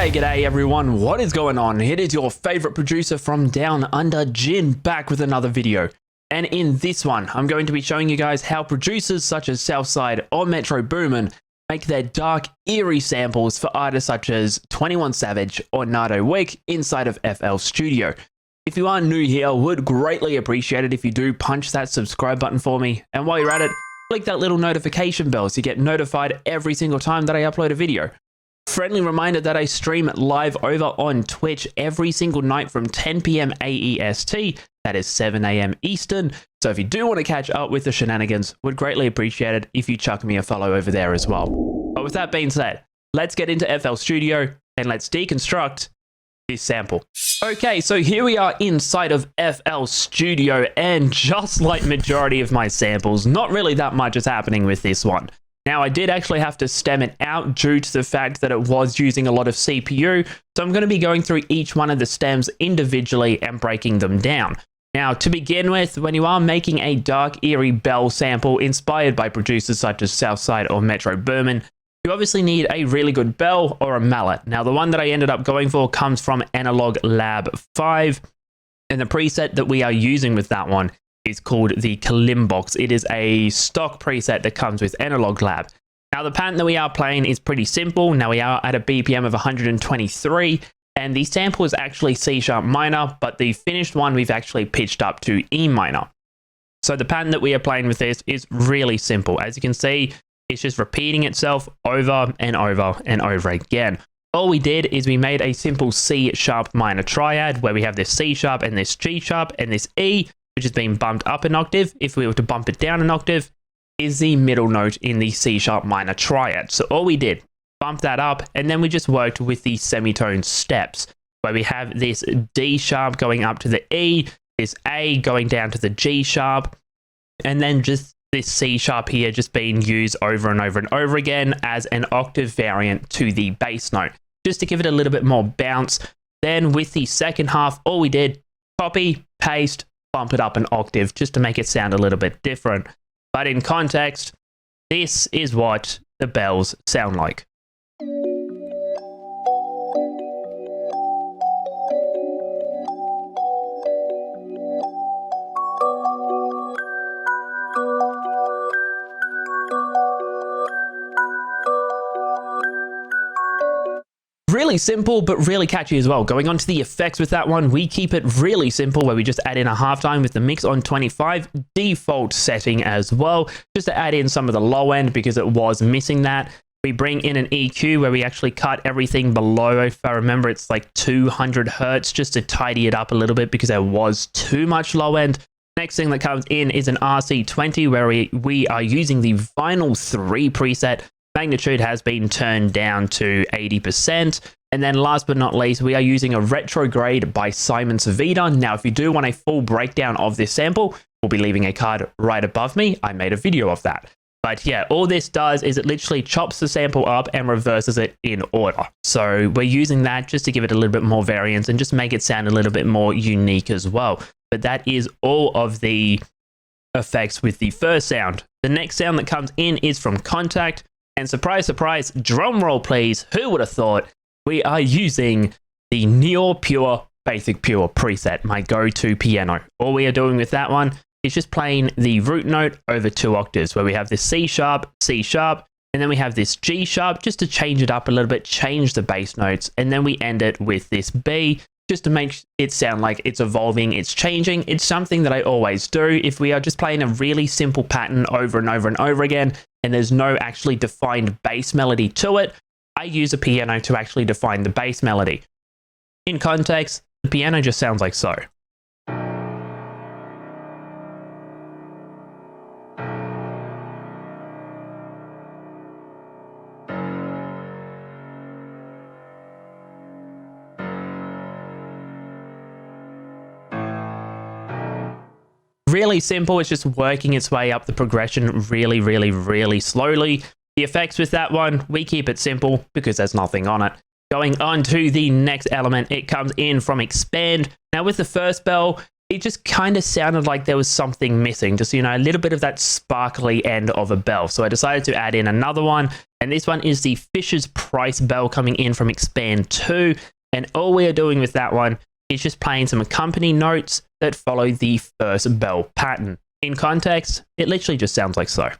G'day everyone, what is going on? It is your favorite producer from Down Under, Jin, back with another video. And in this one, I'm going to be showing you guys how producers such as SOUTHSIDE or METRO BOOMIN make their Dark EERIE samples for artists such as 21 Savage or NARDO WICK inside of FL Studio. If you are new here, would greatly appreciate it if you do punch that subscribe button for me. And while you're at it, click that little notification bell so you get notified every single time that I upload a video. Friendly reminder that I stream live over on Twitch every single night from 10 PM AEST, that is 7 AM Eastern, so if you do want to catch up with the shenanigans, would greatly appreciate it if you chuck me a follow over there as well. But with that being said, let's get into FL Studio and let's deconstruct this sample. Okay, so here we are inside of FL Studio, and just like majority of my samples, not really that much is happening with this one. Now, I did actually have to stem it out due to the fact that it was using a lot of CPU, so I'm going to be going through each one of the stems individually and breaking them down. Now, to begin with, when you are making a Dark EERIE bell sample inspired by producers such as SOUTHSIDE or METRO BOOMIN, you obviously need a really good bell or a mallet. Now, the one that I ended up going for comes from Analog Lab 5, and the preset that we are using with that one is called the Kalimbox. It is a stock preset that comes with Analog Lab. Now, the pattern that we are playing is pretty simple. Now, we are at a BPM of 123, and the sample is actually C# minor, but the finished one we've actually pitched up to E minor. So the pattern that we are playing with this is really simple. As you can see, it's just repeating itself over and over and over again. All we did is we made a simple C# minor triad where we have this C# and this G# and this E, which has been bumped up an octave. If we were to bump it down an octave, is the middle note in the C# minor triad. So all we did, bump that up, and then we just worked with the semitone steps, where we have this D# going up to the E, this A going down to the G#, and then just this C# here just being used over and over and over again as an octave variant to the bass note, just to give it a little bit more bounce. Then with the second half, all we did, copy, paste, bump it up an octave just to make it sound a little bit different. But in context, this is what the bells sound like. Really simple, but really catchy as well. Going on to the effects with that one, we keep it really simple where we just add in a halftime with the mix on 25, default setting as well, just to add in some of the low end because it was missing that. We bring in an EQ where we actually cut everything below, if I remember, it's like 200 Hertz just to tidy it up a little bit because there was too much low end. Next thing that comes in is an RC20 where we are using the Vinyl 3 preset. Magnitude has been turned down to 80%. And then last but not least, we are using a Retrograde by Simon Savita. Now, if you do want a full breakdown of this sample, we'll be leaving a card right above me. I made a video of that. But yeah, all this does is it literally chops the sample up and reverses it in order. So we're using that just to give it a little bit more variance and just make it sound a little bit more unique as well. But that is all of the effects with the first sound. The next sound that comes in is from Contact. And surprise, surprise, drum roll please, who would have thought, we are using the Neo Pure Basic Pure preset, my go-to piano. All we are doing with that one is just playing the root note over 2 octaves, where we have this C#, C#, and then we have this G# just to change it up a little bit, change the bass notes, and then we end it with this B, just to make it sound like it's evolving, it's changing. It's something that I always do. If we are just playing a really simple pattern over and over and over again, and there's no actually defined bass melody to it, I use a piano to actually define the bass melody. In context, the piano just sounds like so. Really simple, it's just working its way up the progression really, really, really slowly. The effects with that one, we keep it simple because there's nothing on it. Going on to the next element, it comes in from Expand. Now with the first bell, it just kind of sounded like there was something missing, just, you know, a little bit of that sparkly end of a bell. So I decided to add in another one, and this one is the Fisher's Price bell coming in from Expand 2, and all we are doing with that one is just playing some accompanying notes that follow the first bell pattern. In context, it literally just sounds like so.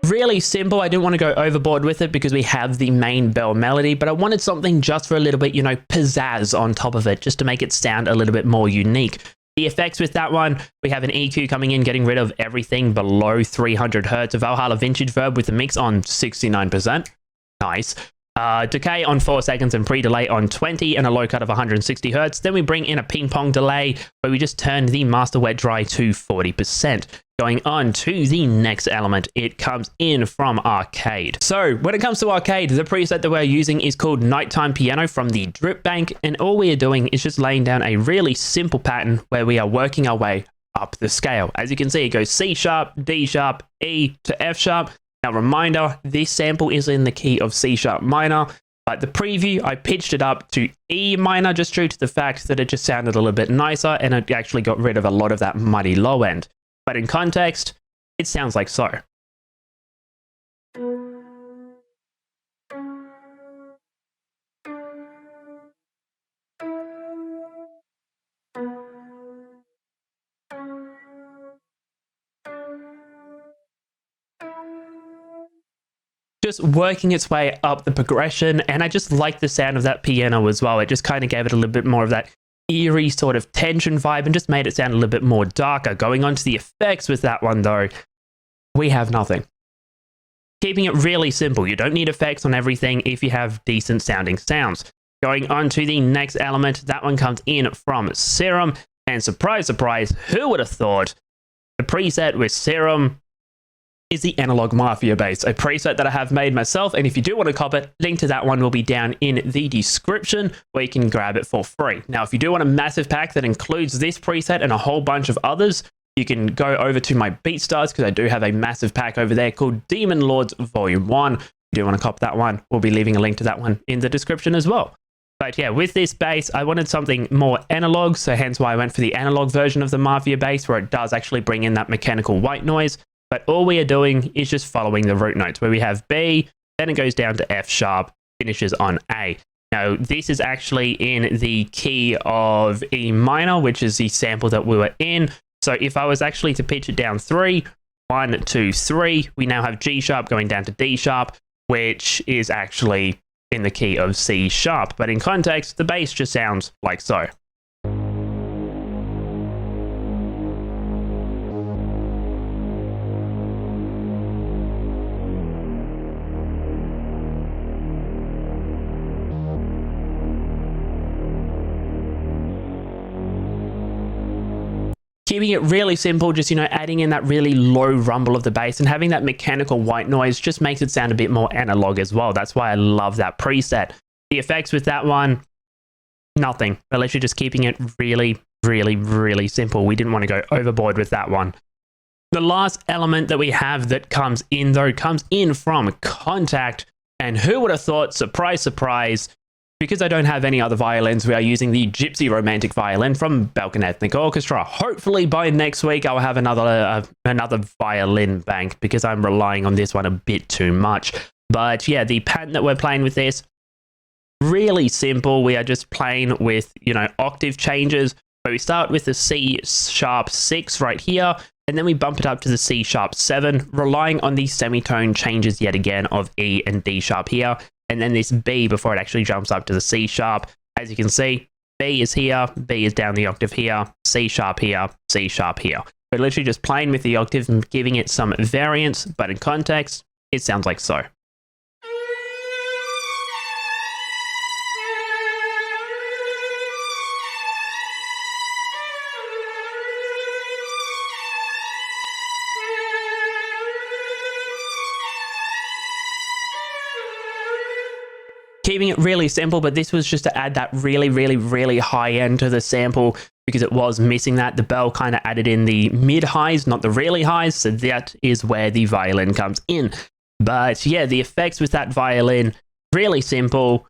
Really simple. I didn't want to go overboard with it because we have the main bell melody, but I wanted something just for a little bit, you know, pizzazz on top of it, just to make it sound a little bit more unique. The effects with that one, we have an EQ coming in, getting rid of everything below 300 hertz, a Valhalla Vintage Verb with the mix on 69%. Nice. Decay on 4 seconds and pre-delay on 20 and a low cut of 160 hertz. Then we bring in a ping pong delay where we just turn the master wet dry to 40%. Going on to the next element, it comes in from Arcade. So when it comes to Arcade, the preset that we're using is called Nighttime Piano from the Drip Bank, and all we are doing is just laying down a really simple pattern where we are working our way up the scale. As you can see, it goes C sharp, D sharp, E to F sharp. Now reminder, this sample is in the key of C sharp minor, but the preview, I pitched it up to E minor just due to the fact that it just sounded a little bit nicer and it actually got rid of a lot of that muddy low end. But in context, it sounds like so. Just working its way up the progression, and I just like the sound of that piano as well. It just kind of gave it a little bit more of that eerie sort of tension vibe and just made it sound a little bit more darker. Going on to the effects with that one though, we have nothing. Keeping it really simple. You don't need effects on everything if you have decent sounding sounds. Going on to the next element, that one comes in from Serum, and surprise, surprise, who would have thought the preset with Serum is the Analog Mafia bass, a preset that I have made myself, and if you do want to cop it, link to that one will be down in the description where you can grab it for free. Now, if you do want a massive pack that includes this preset and a whole bunch of others, you can go over to my BeatStars because I do have a massive pack over there called Demon Lords Volume 1. If you do want to cop that one, we'll be leaving a link to that one in the description as well. But yeah, with this bass, I wanted something more analog, so hence why I went for the analog version of the Mafia bass, where it does actually bring in that mechanical white noise. But all we are doing is just following the root notes, where we have B, then it goes down to F sharp, finishes on A. Now, this is actually in the key of E minor, which is the sample that we were in. So if I was actually to pitch it down 3, 1, 2, 3, we now have G sharp going down to D sharp, which is actually in the key of C sharp. But in context, the bass just sounds like so. Keeping it really simple, just, you know, adding in that really low rumble of the bass and having that mechanical white noise just makes it sound a bit more analog as well. That's why I love that preset. The effects with that one, nothing. We're literally just keeping it really, really, really simple. We didn't want to go overboard with that one. The last element that we have that comes in though, comes in from Contact. And who would have thought, surprise, surprise, because I don't have any other violins, we are using the Gypsy Romantic violin from Balkan Ethnic Orchestra. Hopefully by next week I'll have another violin bank because I'm relying on this one a bit too much. But yeah, the pattern that we're playing with this, really simple. We are just playing with, you know, octave changes. So we start with the C sharp 6 right here, and then we bump it up to the C sharp 7, relying on the semitone changes yet again of E and D sharp here. And then this B before it actually jumps up to the C sharp. As you can see, B is here, B is down the octave here, C sharp here, C sharp here. We're literally just playing with the octaves and giving it some variance, but in context, it sounds like so. keeping it really simple, but this was just to add that really high end to the sample because it was missing that. The bell kind of added in the mid highs, not the really highs, so that is where the violin comes in. But yeah, the effects with that violin, really simple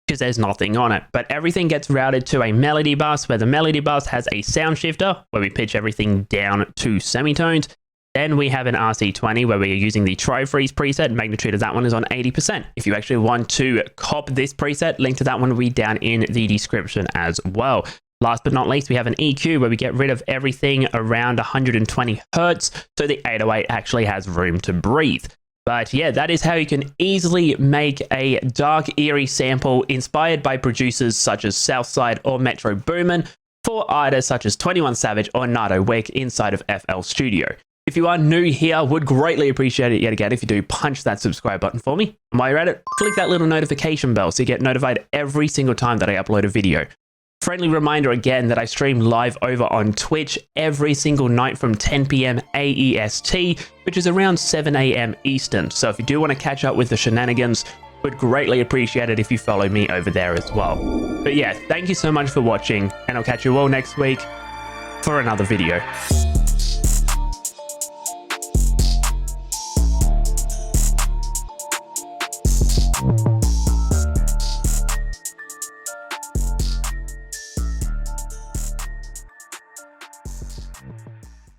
because there's nothing on it, but everything gets routed to a melody bus where the melody bus has a sound shifter where we pitch everything down to semitones. Then we have an RC20 where we are using the tri-freeze preset. Magnitude of that one is on 80%. If you actually want to cop this preset, link to that one will be down in the description as well. Last but not least, we have an EQ where we get rid of everything around 120 hertz, so the 808 actually has room to breathe. But yeah, that is how you can easily make a Dark Eerie sample inspired by producers such as Southside or Metro Boomin for artists such as 21 Savage or NARDO WICK inside of FL Studio. If you are new here, would greatly appreciate it yet again if you do punch that subscribe button for me. And while you're at it, click that little notification bell so you get notified every single time that I upload a video. Friendly reminder again that I stream live over on Twitch every single night from 10 PM AEST, which is around 7 AM Eastern. So if you do want to catch up with the shenanigans, would greatly appreciate it if you follow me over there as well. But yeah, thank you so much for watching, and I'll catch you all next week for another video.